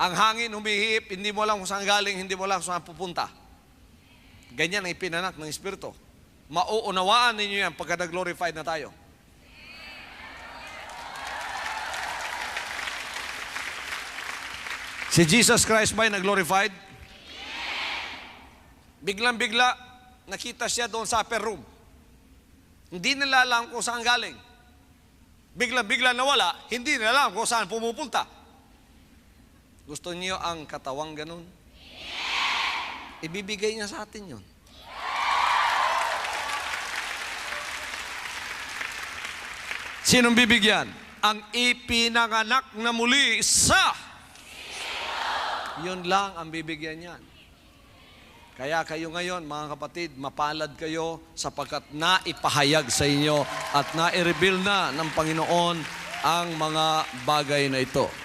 Ang hangin humihip, hindi mo alam kung saan galing, hindi mo alam kung saan pupunta. Ganyan ang ipinanak ng Espiritu. Mauunawaan ninyo yan pagka nag-glorified na tayo. Si Jesus Christ ba'y nag-glorified? Biglang-bigla, nakita siya doon sa upper room. Hindi nila alam kung saan galing. Biglang-bigla nawala, hindi nila alam kung saan pumupunta. Gusto niyo ang katawang ganun? Ibibigay niya sa atin yun. Sinong bibigyan? Ang ipinanganak na muli sa... Yun lang ang bibigyan niyan. Kaya kayo ngayon, mga kapatid, mapalad kayo sapagkat naipahayag sa inyo at na-reveal na ng Panginoon ang mga bagay na ito.